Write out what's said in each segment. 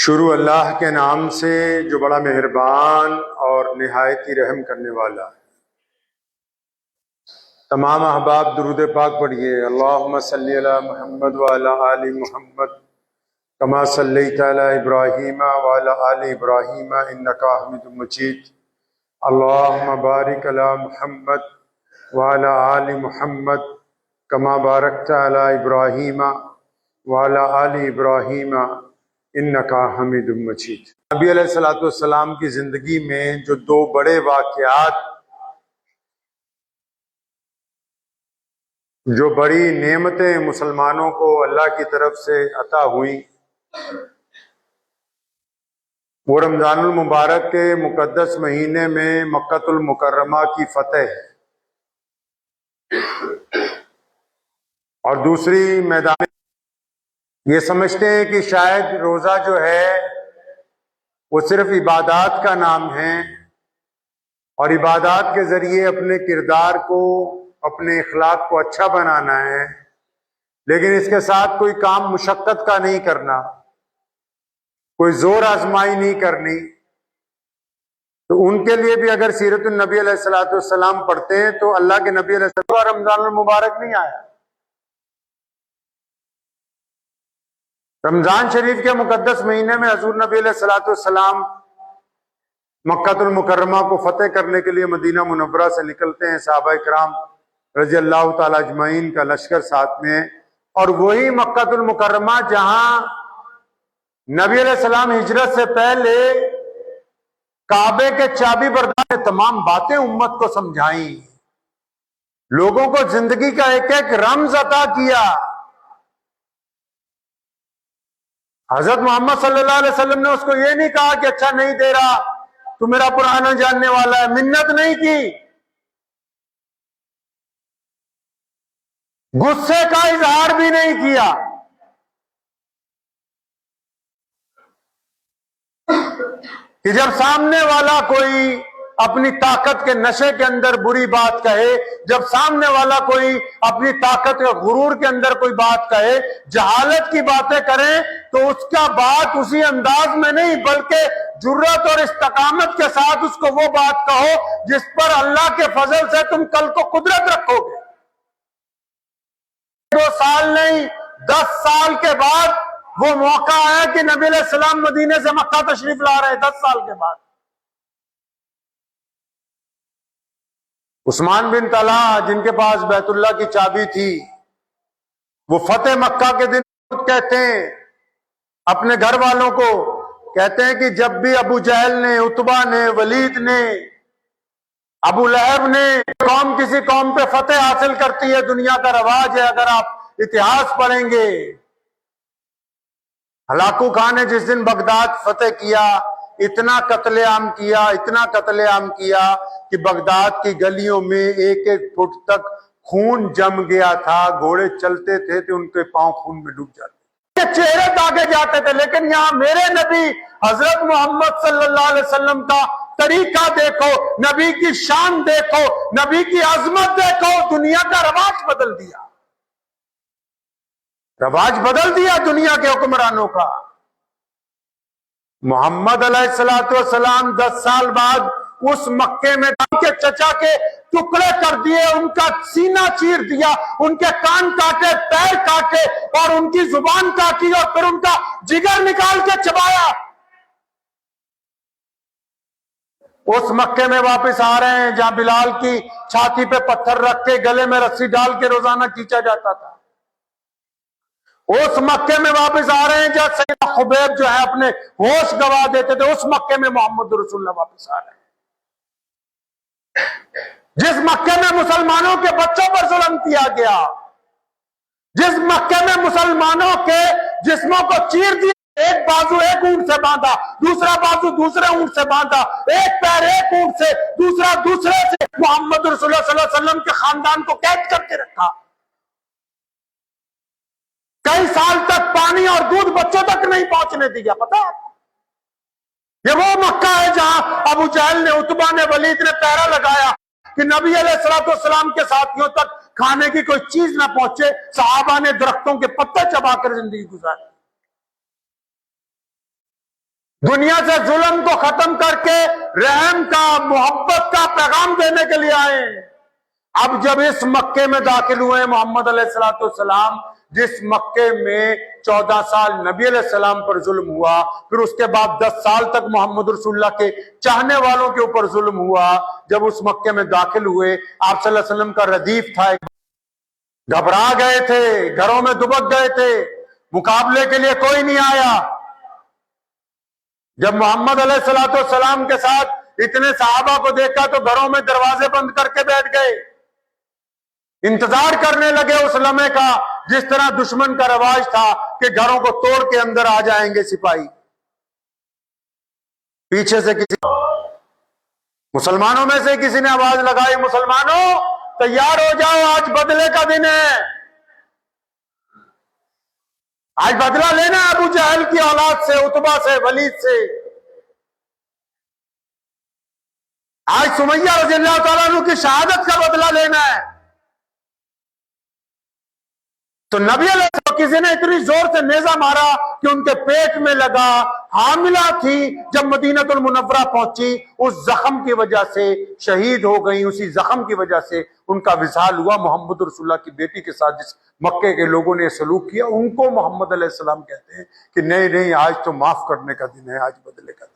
شروع اللہ کے نام سے جو بڑا مہربان اور نہایت ہی رحم کرنے والا ہے۔ تمام احباب درود پاک پڑھیے۔ اللہم صلی علی محمد وعلی آل محمد کما صلیت علی ابراہیم وعلی آل ابراہیم انکا حمید مجید۔ اللہم بارک علی محمد وعلی آل محمد کما بارکت علی ابراہیم وعلی آل ابراہیم انکا حمید مجید۔ نبی علیہ السلام کی زندگی میں جو دو بڑے واقعات، جو بڑی نعمتیں مسلمانوں کو اللہ کی طرف سے عطا ہوئیں، وہ رمضان المبارک کے مقدس مہینے میں مکہ المکرمہ کی فتح ہے، اور دوسری میدان یہ سمجھتے ہیں کہ شاید روزہ جو ہے وہ صرف عبادات کا نام ہے، اور عبادات کے ذریعے اپنے کردار کو، اپنے اخلاق کو اچھا بنانا ہے، لیکن اس کے ساتھ کوئی کام مشقت کا نہیں کرنا، کوئی زور آزمائی نہیں کرنی۔ تو ان کے لیے بھی اگر سیرت النبی علیہ السلام پڑھتے ہیں تو اللہ کے نبی علیہ السلام رمضان المبارک نہیں آیا۔ رمضان شریف کے مقدس مہینے میں حضور نبی علیہ السلام مکہ المکرمہ کو فتح کرنے کے لیے مدینہ منورہ سے نکلتے ہیں، صحابہ کرام رضی اللہ تعالی اجمعین کا لشکر ساتھ میں ہے، اور وہی مکہ المکرمہ جہاں نبی علیہ السلام ہجرت سے پہلے کعبے کے چابی بردار نے تمام باتیں امت کو سمجھائیں، لوگوں کو زندگی کا ایک ایک رمز عطا کیا۔ حضرت محمد صلی اللہ علیہ وسلم نے اس کو یہ نہیں کہا کہ اچھا نہیں دے رہا تو میرا پرانا جاننے والا ہے، منت نہیں کی، غصے کا اظہار بھی نہیں کیا۔ کہ جب سامنے والا کوئی اپنی طاقت کے نشے کے اندر بری بات کہے، جب سامنے والا کوئی اپنی طاقت کے غرور کے اندر کوئی بات کہے، جہالت کی باتیں کریں، تو اس کا بات اسی انداز میں نہیں بلکہ جرأت اور استقامت کے ساتھ اس کو وہ بات کہو جس پر اللہ کے فضل سے تم کل کو قدرت رکھو گے۔ 2 سال نہیں، 10 سال کے بعد وہ موقع آیا کہ نبی علیہ السلام مدینے سے مکہ تشریف لا رہے، 10 سال کے بعد۔ عثمان بن طلحہ جن کے پاس بیت اللہ کی چابی تھی، وہ فتح مکہ کے دن کہتے ہیں اپنے گھر والوں کو، کہتے ہیں کہ جب بھی ابو جہل نے، عتبہ نے، ولید نے، ابو لہب نے قوم کسی قوم پہ فتح حاصل کرتی ہے، دنیا کا رواج ہے، اگر آپ اتہاس پڑھیں گے، ہلاکو خان نے جس دن بغداد فتح کیا، اتنا قتل عام کیا، اتنا قتل عام کیا کہ بغداد کی گلیوں میں 1-1 فٹ تک خون جم گیا تھا، گھوڑے چلتے تھے تو ان کے پاؤں خون میں ڈوب جاتے، چہرے داغے جاتے تھے۔ لیکن یہاں میرے نبی حضرت محمد صلی اللہ علیہ وسلم کا طریقہ دیکھو، نبی کی شان دیکھو، نبی کی عظمت دیکھو، دنیا کا رواج بدل دیا، رواج بدل دیا دنیا کے حکمرانوں کا۔ محمد علیہ السلام 10 سال بعد اس مکے میں کے چچا کے ٹکڑے کر دیے، ان کا سینہ چیر دیا، ان کے کان کاٹے، پیر کاٹے، اور ان کی زبان کاٹی، اور پھر ان کا جگر نکال کے چبایا۔ اس مکے میں واپس آ رہے ہیں جہاں بلال کی چھاتی پہ پتھر رکھ کے گلے میں رسی ڈال کے روزانہ کھینچا جاتا تھا۔ اس مکے میں واپس آ رہے ہیں جہاں سیدنا خبیب جو ہے اپنے ہوش گوا دیتے تھے، اس مکے میں محمد رسول اللہ واپس آ رہے ہیں۔ جس مکے میں مسلمانوں کے بچوں پر ظلم کیا گیا، جس مکے میں مسلمانوں کے جسموں کو چیر دیا، ایک بازو ایک اونٹ سے باندھا، دوسرا بازو دوسرے اونٹ سے باندھا، ایک پیر ایک اونٹ سے، دوسرا دوسرے سے، محمد رسول اللہ صلی اللہ علیہ وسلم کے خاندان کو قید کر کے رکھا۔ کئی سال تک پانی اور دودھ بچوں تک نہیں پہنچنے دیا۔ پتا یہ وہ مکہ ہے جہاں ابو جہل نے، عتبہ نے، ولید نے پہرا لگایا کہ نبی علیہ السلام کے ساتھیوں تک کھانے کی کوئی چیز نہ پہنچے۔ صحابہ نے درختوں کے پتے چبا کر زندگی گزاری۔ دنیا سے ظلم کو ختم کر کے رحم کا، محبت کا پیغام دینے کے لیے آئے۔ اب جب اس مکے میں داخل ہوئے محمد علیہ السلام، جس مکے میں 14 سال نبی علیہ السلام پر ظلم ہوا، پھر اس کے بعد 10 سال تک محمد رسول اللہ کے چاہنے والوں کے اوپر ظلم ہوا، جب اس مکے میں داخل ہوئے آپ صلی اللہ علیہ وسلم کا ردیف تھا، گھبرا گئے تھے، گھروں میں دبک گئے تھے، مقابلے کے لیے کوئی نہیں آیا۔ جب محمد علیہ السلام کے ساتھ اتنے صحابہ کو دیکھا تو گھروں میں دروازے بند کر کے بیٹھ گئے، انتظار کرنے لگے اس لمحے کا جس طرح دشمن کا رواج تھا کہ گھروں کو توڑ کے اندر آ جائیں گے سپاہی۔ پیچھے سے کسی مسلمانوں میں سے کسی نے آواز لگائی، مسلمانوں تیار ہو جاؤ، آج بدلے کا دن ہے، آج بدلہ لینا ہے ابو جہل کی اولاد سے، عتبہ سے، ولید سے، آج سمیہ رضی اللہ تعالیٰ عنہ کی شہادت کا بدلہ لینا ہے۔ تو نبی علیہ السلام کسی نے اتنی زور سے نیزہ مارا کہ ان کے پیٹ میں لگا، حاملہ تھی، جب مدینہ المنورہ پہنچی اس زخم کی وجہ سے شہید ہو گئی، اسی زخم کی وجہ سے ان کا وصال ہوا۔ محمد رسول اللہ کی بیٹی کے ساتھ جس مکے کے لوگوں نے سلوک کیا ان کو محمد علیہ السلام کہتے ہیں کہ نہیں نہیں، آج تو معاف کرنے کا دن ہے، آج بدلے کا دن۔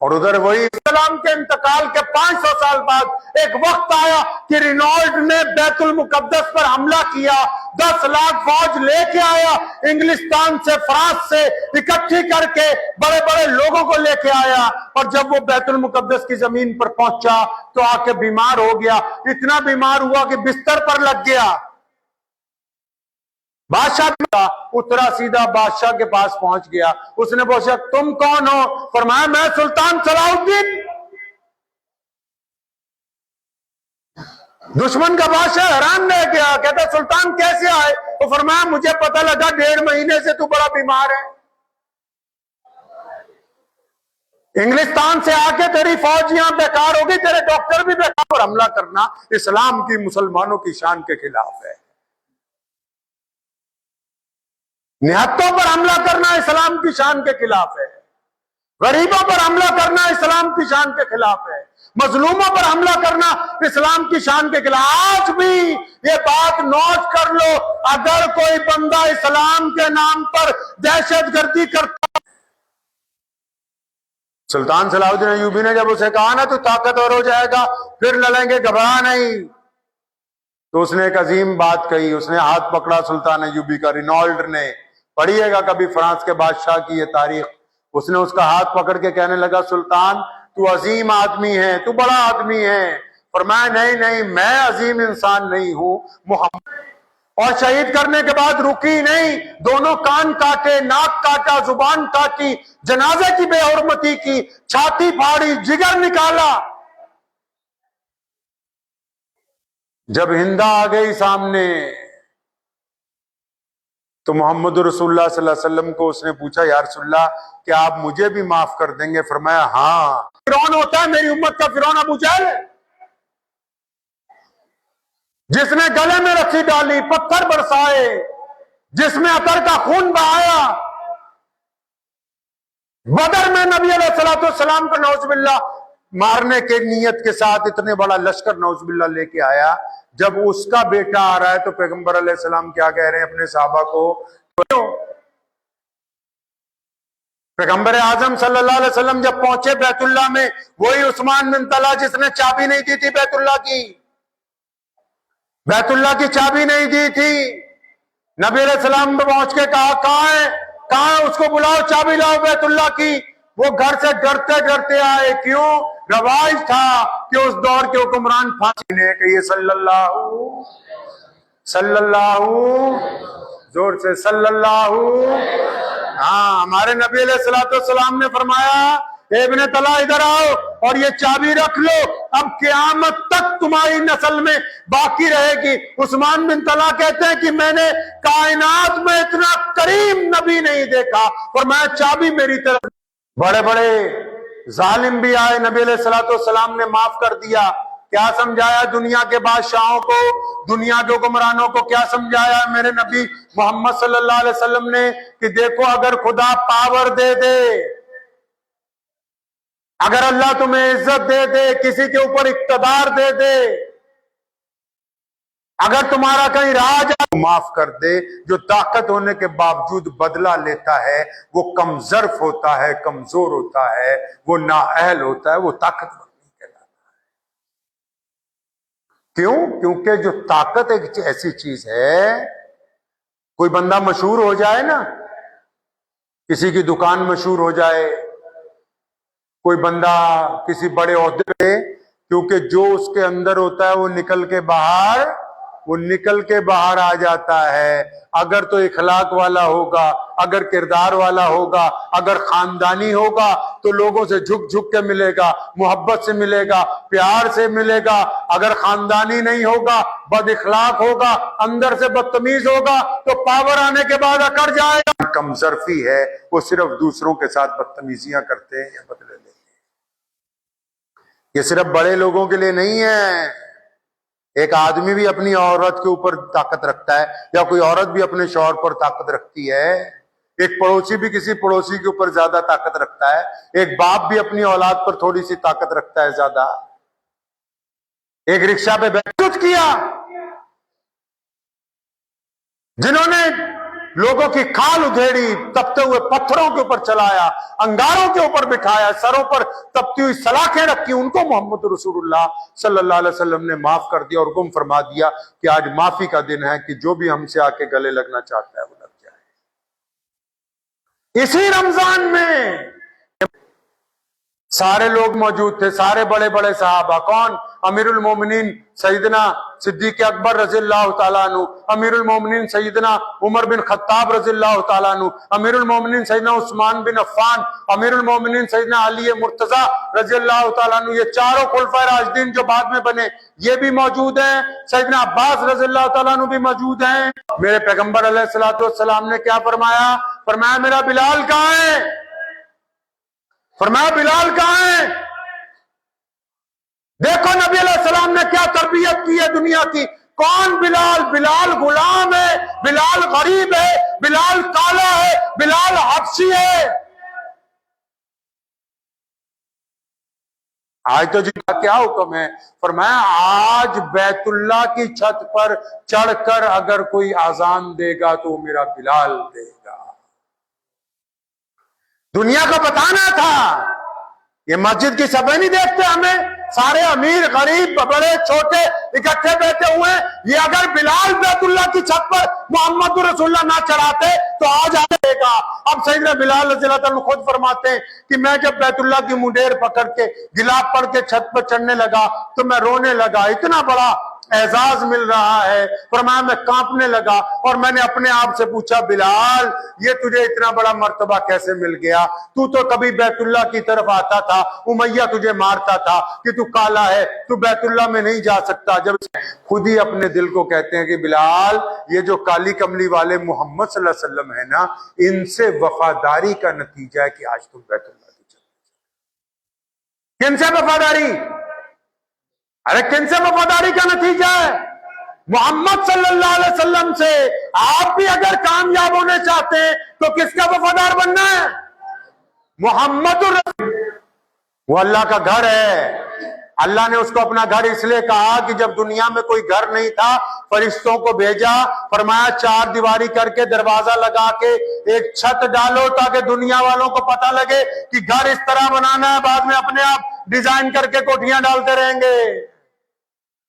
اور ادھر وہی اسلام کے انتقال کے 500 سال بعد ایک وقت آیا کہ رینالڈ نے بیت المقدس پر حملہ کیا، 10 لاکھ فوج لے کے آیا، انگلستان سے، فرانس سے اکٹھی کر کے بڑے بڑے لوگوں کو لے کے آیا، اور جب وہ بیت المقدس کی زمین پر پہنچا تو آ کے بیمار ہو گیا، اتنا بیمار ہوا کہ بستر پر لگ گیا۔ بادشاہ اترا سیدھا بادشاہ کے پاس پہنچ گیا، اس نے پوچھا تم کون ہو؟ فرمایا میں سلطان صلاح الدین۔ دشمن کا بادشاہ حیران رہ گیا، کہتا سلطان کیسے آئے؟ تو فرمایا مجھے پتہ لگا 1.5 مہینے سے تو بڑا بیمار ہے، انگلستان سے آ کے تیری فوج یہاں بیکار ہوگی، تیرے ڈاکٹر بھی بیکار، اور حملہ کرنا اسلام کی، مسلمانوں کی شان کے خلاف ہے۔ نہتوں پر حملہ کرنا اسلام کی شان کے خلاف ہے، غریبوں پر حملہ کرنا اسلام کی شان کے خلاف ہے، مظلوموں پر حملہ کرنا اسلام کی شان کے خلاف۔ آج بھی یہ بات نوٹ کر لو، اگر کوئی بندہ اسلام کے نام پر دہشت گردی کرتا، سلطان صلاح الدین ایوبی نے جب اسے کہا نا تو طاقتور ہو جائے گا، پھر لڑیں گے، گھبرا نہیں، تو اس نے ایک عظیم بات کہی، اس نے ہاتھ پکڑا سلطان ایوبی کا، رینالڈ نے، پڑھیے گا کبھی فرانس کے بادشاہ کی یہ تاریخ، اس نے اس کا ہاتھ پکڑ کے کہنے لگا سلطان تو عظیم آدمی ہے، تو بڑا آدمی ہے۔ فرمایا نہیں نہیں، میں عظیم انسان نہیں ہوں، محمد۔ اور شہید کرنے کے بعد رکی نہیں، دونوں کان کاٹے، ناک کاٹا، زبان کاٹی، جنازے کی بے حرمتی کی، چھاتی پھاڑی، جگر نکالا۔ جب ہندا آ گئی سامنے تو محمد رسول اللہ صلی اللہ علیہ وسلم کو اس نے پوچھا یا رسول اللہ کیا آپ مجھے بھی معاف کر دیں گے؟ فرمایا ہاں۔ فرعون ہوتا ہے میری امت کا، فرعون ابو جہل، جس نے گلے میں رسی ڈالی، پتھر برسائے، جس میں عطر کا خون بہایا، بدر میں نبی علیہ السلام کو نعوذ باللہ مارنے کے نیت کے ساتھ اتنے بڑا لشکر نعوذ باللہ لے کے آیا، جب اس کا بیٹا آ رہا ہے تو پیغمبر علیہ السلام کیا کہہ رہے ہیں اپنے صحابہ کو؟ پیغمبر اعظم صلی اللہ علیہ وسلم جب پہنچے بیت اللہ میں، وہی عثمان بن طلحہ جس نے چابی نہیں دی تھی بیت اللہ کی چابی نہیں دی تھی، نبی علیہ السلام نے پہنچ کے کہا کہاں ہے اس کو بلاؤ، چابی لاؤ بیت اللہ کی۔ وہ گھر سے ڈرتے ڈرتے آئے، کیوں؟ رواج تھا کہ اس دور کے حکمران پھانسی نے کہیے صلی اللہ زور سے صلی اللہ۔ ہاں، ہمارے نبی علیہ السلام نے فرمایا اے ابن طلحہ ادھر آؤ اور یہ چابی رکھ لو، اب قیامت تک تمہاری نسل میں باقی رہے گی۔ عثمان بن طلحہ کہتے ہیں کہ میں نے کائنات میں اتنا کریم نبی نہیں دیکھا، اور میں چابی میری طرف۔ بڑے بڑے ظالم بھی آئے، نبی علیہ السلام نے معاف کر دیا، کیا سمجھایا دنیا کے بادشاہوں کو، دنیا کے حکمرانوں کو کیا سمجھایا میرے نبی محمد صلی اللہ علیہ وسلم نے کہ دیکھو اگر خدا پاور دے دے، اگر اللہ تمہیں عزت دے دے، کسی کے اوپر اقتدار دے دے، اگر تمہارا کہیں راج معاف کر دے، جو طاقت ہونے کے باوجود بدلہ لیتا ہے وہ کم ظرف ہوتا ہے، کمزور ہوتا ہے، وہ نااہل ہوتا ہے، وہ طاقتور نہیں کہلاتا ہے۔ کیوں؟ کیونکہ جو طاقت ایک ایسی چیز ہے، کوئی بندہ مشہور ہو جائے نا، کسی کی دکان مشہور ہو جائے، کوئی بندہ کسی بڑے عہدے پہ، کیونکہ جو اس کے اندر ہوتا ہے وہ نکل کے باہر آ جاتا ہے۔ اگر تو اخلاق والا ہوگا، اگر کردار والا ہوگا، اگر خاندانی ہوگا تو لوگوں سے جھک جھک کے ملے گا، محبت سے ملے گا، پیار سے ملے گا۔ اگر خاندانی نہیں ہوگا، بد اخلاق ہوگا، اندر سے بدتمیز ہوگا تو پاور آنے کے بعد اکڑ جائے گا۔ کم ظرفی ہے، وہ صرف دوسروں کے ساتھ بدتمیزیاں کرتے ہیں یا بدلے لیتے ہیں۔ یہ صرف بڑے لوگوں کے لیے نہیں ہے، ایک آدمی بھی اپنی عورت کے اوپر طاقت رکھتا ہے، یا کوئی عورت بھی اپنے شوہر پر طاقت رکھتی ہے، ایک پڑوسی بھی کسی پڑوسی کے اوپر زیادہ طاقت رکھتا ہے، ایک باپ بھی اپنی اولاد پر تھوڑی سی طاقت رکھتا ہے زیادہ۔ ایک رکشہ پہ بیٹھ کیا جنہوں نے لوگوں کی کھال ادھیڑی، تپتے ہوئے پتھروں کے اوپر چلایا، انگاروں کے اوپر بٹھایا، سروں پر تپتی ہوئی سلاخیں رکھی، ان کو محمد رسول اللہ صلی اللہ علیہ وسلم نے معاف کر دیا اور حکم فرما دیا کہ آج معافی کا دن ہے، کہ جو بھی ہم سے آ کے گلے لگنا چاہتا ہے وہ لگ جائے۔ اسی رمضان میں سارے لوگ موجود تھے، سارے بڑے بڑے صحابہ۔ کون؟ امیر المومنین سیدنا صدیق اکبر رضی اللہ تعالیٰ عنہ، امیر المومنین سیدنا عمر بن خطاب رضی اللہ تعالیٰ عنہ، امیر المومنین سیدنا عثمان بن عفان، امیر المومنین سیدنا علی مرتضیٰ رضی اللہ تعالیٰ عنہ۔ یہ چاروں خلفائے راشدین جو بعد میں بنے یہ بھی موجود ہیں، سیدنا عباس رضی اللہ تعالیٰ عنہ بھی موجود ہیں۔ میرے پیغمبر علیہ الصلوۃ والسلام نے کیا فرمایا؟ فرمایا میرا بلال کہاں ہے؟ فرمایا بلال کہاں ہے؟ دیکھو نبی علیہ السلام نے کیا تربیت کی ہے دنیا کی۔ کون بلال؟ بلال غلام ہے، بلال غریب ہے، بلال کالا ہے، بلال حبشی ہے۔ آج تو جی کیا حکم ہے؟ فرمایا آج بیت اللہ کی چھت پر چڑھ کر اگر کوئی اذان دے گا تو میرا بلال دے گا۔ دنیا کو بتانا تھا، یہ مسجد کی سبھی نہیں دیکھتے ہمیں، سارے امیر غریب بڑے چھوٹے اکٹھے بیٹھے ہوئے، یہ اگر بلال بیت اللہ کی چھت پر محمد رسول اللہ نہ چڑھاتے تو آج آئے گا۔ اب سیدنا بلال رضی اللہ عنہ خود فرماتے ہیں کہ میں جب بیت اللہ کی منڈیر پکڑ کے گلاب پڑھ کے چھت پر چڑھنے لگا تو میں رونے لگا، اتنا بڑا اعزاز مل رہا ہے۔ فرمایا میں کانپنے لگا اور میں نے اپنے آپ سے پوچھا بلال یہ تجھے اتنا بڑا مرتبہ کیسے مل گیا؟ تو کبھی بیت اللہ کی طرف آتا تھا، امیہ تجھے مارتا تھا کہ تو کالا ہے، تو بیت اللہ میں نہیں جا سکتا۔ جب خود ہی اپنے دل کو کہتے ہیں کہ بلال یہ جو کالی کملی والے محمد صلی اللہ علیہ وسلم ہے نا، ان سے وفاداری کا نتیجہ ہے کہ آج تم بیت اللہ کی چلتے۔ کن سے وفاداری؟ ارے کن سے وفاداری کا نتیجہ ہے؟ محمد صلی اللہ علیہ وسلم سے۔ آپ بھی اگر کامیاب ہونے چاہتے ہیں تو کس کا وفادار بننا ہے؟ محمد الرسول۔ وہ اللہ کا گھر ہے، اللہ نے اس کو اپنا گھر اس لیے کہا کہ جب دنیا میں کوئی گھر نہیں تھا فرشتوں کو بھیجا، فرمایا چار دیواری کر کے دروازہ لگا کے ایک چھت ڈالو تاکہ دنیا والوں کو پتہ لگے کہ گھر اس طرح بنانا ہے، بعد میں اپنے آپ ڈیزائن کر کے کوٹھیاں ڈالتے رہیں گے۔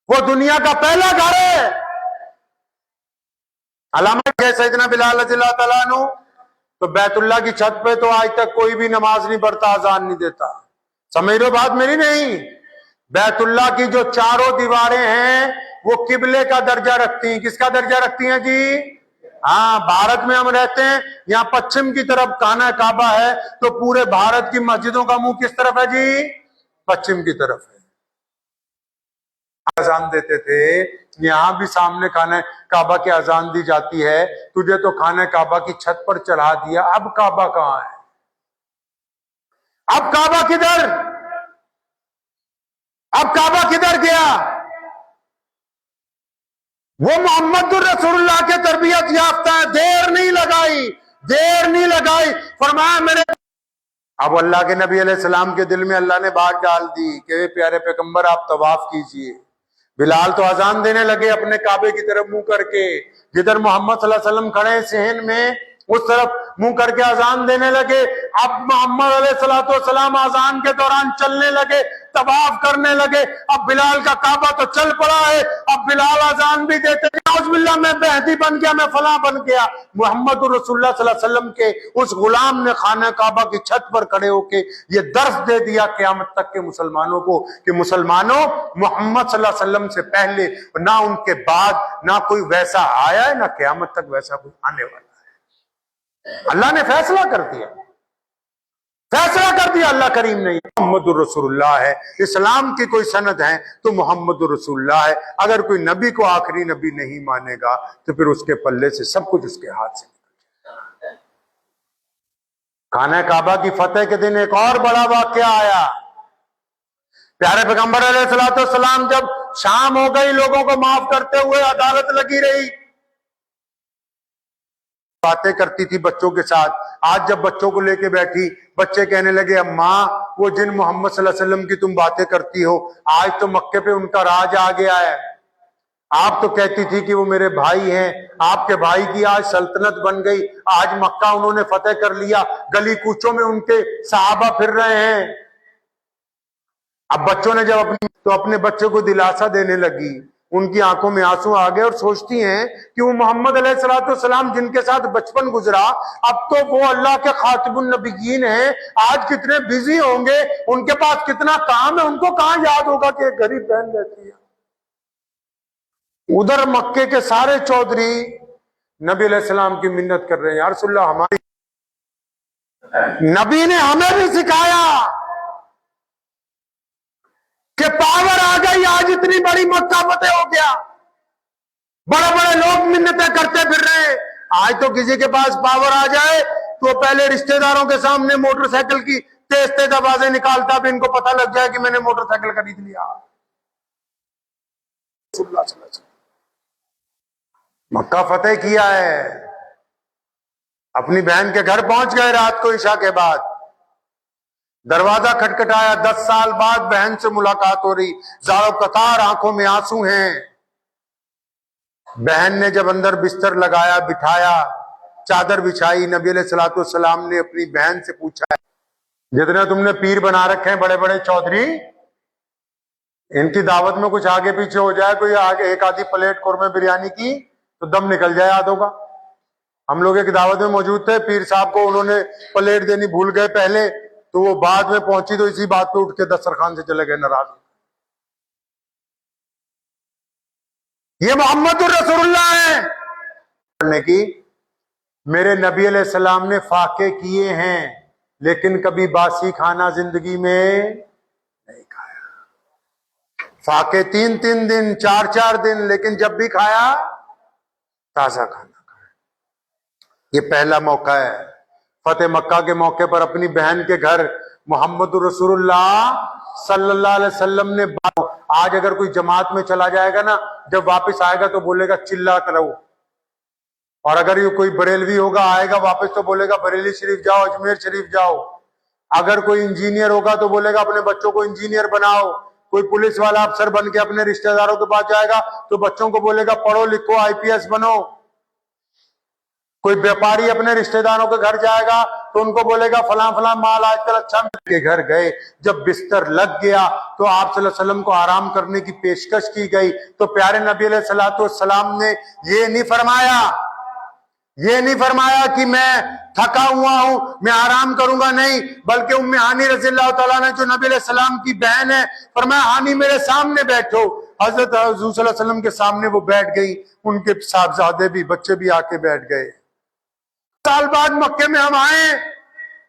وہ دنیا کا پہلا گھر ہے۔ علامت ہے سیدنا بلال رضی اللہ تعالیٰ عنہ، تو بیت اللہ کی چھت پہ تو آج تک کوئی بھی نماز نہیں پڑھتا، اذان نہیں دیتا۔ سمجھ لو بات میری نہیں۔ بیت اللہ کی جو چاروں دیواریں ہیں وہ قبلے کا درجہ رکھتی ہیں۔ کس کا درجہ رکھتی ہیں جی؟ ہاں، بھارت میں ہم رہتے ہیں، یہاں پچھم کی طرف خانہ کعبہ ہے، تو پورے بھارت کی مسجدوں کا منہ کس طرف ہے جی؟ پچھم کی طرف ہے۔ اذان دیتے تھے، یہاں بھی سامنے خانہ کعبہ کی اذان دی جاتی ہے، تجھے تو خانہ کعبہ کی چھت پر چڑھا دیا، اب کعبہ کہاں ہے؟ اب کعبہ کدھر؟ اب کعبہ کدھر گیا؟ وہ محمد الرسول کے تربیت یافتہ ہے، دیر نہیں لگائی، فرمایا میرے اب اللہ کے نبی علیہ السلام کے دل میں اللہ نے بات ڈال دی کہ پیارے پیغمبر آپ طواف کیجئے۔ بلال تو اذان دینے لگے اپنے کعبے کی طرف منہ کر کے، جدھر محمد صلی اللہ علیہ وسلم کھڑے صحن میں اس طرف منہ کر کے اذان دینے لگے۔ اب محمد علیہ السلام اذان کے دوران چلنے لگے، طواف کرنے لگے۔ اب بلال کا کعبہ تو چل پڑا ہے، اب بلال اذان بھی دیتے ہیں، اعوذ باللہ میں مہدی بن گیا، میں فلاں بن گیا۔ محمد رسول اللہ صلی اللہ علیہ وسلم کے اس غلام نے خانہ کعبہ کی چھت پر کھڑے ہو کے یہ درس دے دیا قیامت تک کے مسلمانوں کو کہ مسلمانوں، محمد صلی اللہ علیہ وسلم سے پہلے نہ ان کے بعد نہ کوئی ویسا آیا ہے، نہ قیامت تک ویسا کوئی آنے والا ہے۔ اللہ نے فیصلہ کر دیا اللہ کریم نے، محمد الرسول اللہ ہے۔ اسلام کی کوئی سند ہے تو محمد الرسول اللہ ہے۔ اگر کوئی نبی کو آخری نبی نہیں مانے گا تو پھر اس کے پلے سے سب کچھ اس کے ہاتھ سے نکل جائے گا۔ خانہ کعبہ کی فتح کے دن ایک اور بڑا واقعہ آیا۔ پیارے پیغمبر علیہ السلام جب شام ہو گئی، لوگوں کو معاف کرتے ہوئے عدالت لگی رہی، باتیں کرتی تھی بچوں کے ساتھ۔ آج جب بچوں کو لے کے بیٹھی، بچے کہنے لگے اماں وہ جن محمد صلی اللہ علیہ وسلم کی تم باتیں کرتی ہو، آج تو مکے پہ ان کا راج آ گیا ہے۔ آپ تو کہتی تھی کہ وہ میرے بھائی ہیں، آپ کے بھائی کی آج سلطنت بن گئی، آج مکہ انہوں نے فتح کر لیا، گلی کوچوں میں ان کے صحابہ پھر رہے ہیں۔ اب بچوں نے جب اپنے بچے کو دلاسا دینے لگی، ان کی آنکھوں میں آنسو آ گئے اور سوچتی ہیں کہ وہ محمد علیہ السلام جن کے ساتھ بچپن گزرا، اب تو وہ اللہ کے خاتم النبیین ہیں، آج کتنے بزی ہوں گے، ان کے پاس کتنا کام ہے، ان کو کہاں یاد ہوگا کہ ایک غریب بہن رہتی ہے۔ ادھر مکے کے سارے چودھری نبی علیہ السلام کی منت کر رہے ہیں، یا رسول اللہ ہماری نبی نے ہمیں بھی سکھایا کہ پاور آ گئی، آج اتنی بڑی مکہ فتح ہو گیا، بڑے بڑے لوگ منتیں کرتے پھر رہے ہیں۔ آج تو کسی کے پاس پاور آ جائے تو پہلے رشتہ داروں کے سامنے موٹر سائیکل کی تیز تیز آوازیں نکالتا بھی ان کو پتہ لگ جائے کہ میں نے موٹر سائیکل خرید لیا۔ مکہ فتح کیا ہے، اپنی بہن کے گھر پہنچ گئے رات کو عشاء کے بعد، دروازہ کھٹکھٹایا، 10 سال بعد بہن سے ملاقات ہو رہی، زارو قطار آنکھوں میں آنسو ہیں۔ بہن نے جب اندر بستر لگایا، بٹھایا، چادر بچھائی، نبی علیہ السلام نے اپنی بہن سے پوچھا جتنے تم نے پیر بنا رکھے ہیں بڑے بڑے چودھری، ان کی دعوت میں کچھ آگے پیچھے ہو جائے، کوئی آگے ایک آدھی پلیٹ قورمے بریانی کی تو دم نکل جائے آدھوں کا۔ ہم لوگ ایک دعوت میں موجود تھے، پیر صاحب کو انہوں نے پلیٹ دینی بھول گئے پہلے، تو وہ بعد میں پہنچی تو اسی بات پہ اٹھ کے دسترخوان سے چلے گئے ناراض۔ یہ محمد الرسول اللہ ہے پڑھنے کی۔ میرے نبی علیہ السلام نے فاقے کیے ہیں لیکن کبھی باسی کھانا زندگی میں نہیں کھایا۔ فاقے 3 دن 4 دن، لیکن جب بھی کھایا تازہ کھانا کھایا۔ یہ پہلا موقع ہے۔ فتح مکہ کے موقع پر اپنی بہن کے گھر محمد رسول اللہ صلی اللہ علیہ وسلم نے آج اگر کوئی جماعت میں چلا جائے گا نا، جب واپس آئے گا تو بولے گا چلا کرو، اور اگر یہ کوئی بریلوی ہوگا آئے گا واپس تو بولے گا بریلی شریف جاؤ، اجمیر شریف جاؤ۔ اگر کوئی انجینئر ہوگا تو بولے گا اپنے بچوں کو انجینئر بناؤ۔ کوئی پولیس والا افسر بن کے اپنے رشتہ داروں کے پاس جائے گا تو بچوں کو بولے گا پڑھو لکھو IPS بنو۔ کوئی بیپاری اپنے رشتہ داروں کے گھر جائے گا تو ان کو بولے گا فلاں فلاں مال آج کل اچھا کے گھر گئے، جب بستر لگ گیا تو آپ صلی اللہ علیہ وسلم کو آرام کرنے کی پیشکش کی گئی تو پیارے نبی علیہ السلام نے یہ نہیں فرمایا کہ میں تھکا ہوا ہوں میں آرام کروں گا، نہیں، بلکہ ام ہانی رضی اللہ تعالیٰ نے جو نبی علیہ السلام کی بہن ہے فرمایا ہانی میرے سامنے بیٹھو۔ حضرت حضور صلی اللہ علیہ وسلم کے سامنے وہ بیٹھ گئی، ان کے صاحبزادے بھی بچے بھی آ کے بیٹھ گئے۔ سال بعد مکے میں ہم آئے،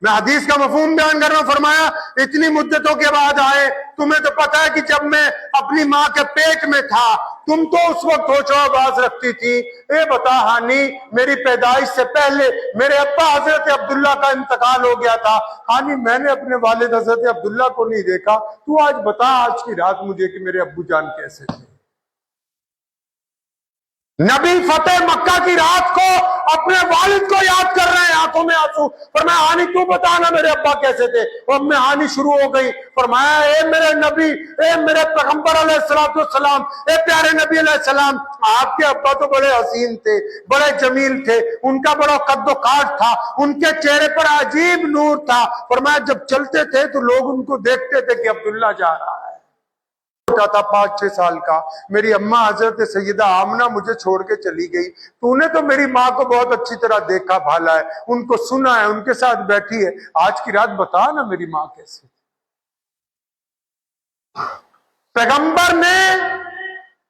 میں حدیث کا مفہوم بیان کر رہا ہوں. فرمایا اتنی مدتوں کے بعد آئے. تمہیں تو پتا ہے کہ جب میں اپنی ماں کے پیٹ میں تھا تم تو اس وقت ہوشو آواز رکھتی تھی. اے بتا ہانی میری پیدائش سے پہلے میرے ابا حضرت عبداللہ کا انتقال ہو گیا تھا. ہانی میں نے اپنے والد حضرت عبداللہ کو نہیں دیکھا. تو آج بتا آج کی رات مجھے کہ میرے ابو جان کیسے تھے. نبی فتح مکہ کی رات کو اپنے والد کو یاد کر رہے ہیں, آنکھوں میں آنسو. فرمایا ہانی تو بتانا میرے ابا کیسے تھے. اور میں ہانی شروع ہو گئی. فرمایا اے میرے نبی, اے میرے پیغمبر علیہ السلام, اے پیارے نبی علیہ السلام, آپ کے ابا تو بڑے حسین تھے, بڑے جمیل تھے, ان کا بڑا قد و کاٹ تھا, ان کے چہرے پر عجیب نور تھا. فرمایا جب چلتے تھے تو لوگ ان کو دیکھتے تھے کہ عبداللہ جا رہا ہے. تھا 5-6 سال کا. میری اماں حضرت سیدہ آمنہ مجھے چھوڑ کے چلی گئی. تو نے تو میری ماں کو بہت اچھی طرح دیکھا بھالا ہے, ان کو سنا ہے, ان کے ساتھ بیٹھی ہے. آج کی رات بتا نا میری ماں کیسی. پیغمبر نے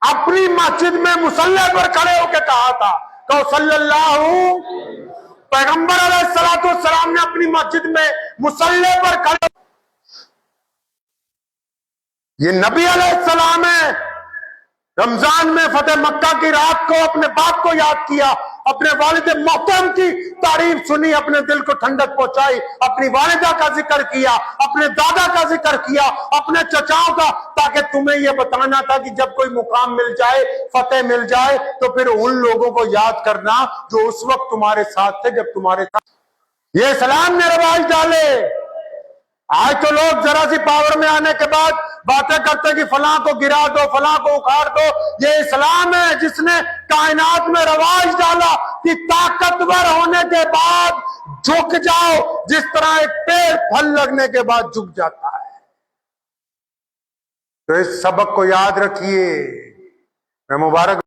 اپنی مسجد میں مصلی پر کھڑے ہو کے کہا تھا کہ صلی اللہ, پیغمبر علیہ السلام نے اپنی مسجد میں مصلی پر کھڑے. یہ نبی علیہ السلام ہے. رمضان میں فتح مکہ کی رات کو اپنے باپ کو یاد کیا, اپنے والد محترم کی تعریف سنی, اپنے دل کو ٹھنڈک پہنچائی, اپنی والدہ کا ذکر کیا, اپنے دادا کا ذکر کیا, اپنے چچاؤں کا, تاکہ تمہیں یہ بتانا تھا کہ جب کوئی مقام مل جائے, فتح مل جائے, تو پھر ان لوگوں کو یاد کرنا جو اس وقت تمہارے ساتھ تھے جب تمہارے ساتھ. یہ اسلام نے رواج ڈالے. آج تو لوگ ذرا سی پاور میں آنے کے بعد باتیں کرتے کہ فلاں کو گرا دو, فلاں کو اکھاڑ دو. یہ اسلام ہے جس نے کائنات میں رواج ڈالا کہ طاقتور ہونے کے بعد جھک جاؤ, جس طرح ایک پیڑ پھل لگنے کے بعد جھک جاتا ہے. تو اس سبق کو یاد رکھیے. میں مبارک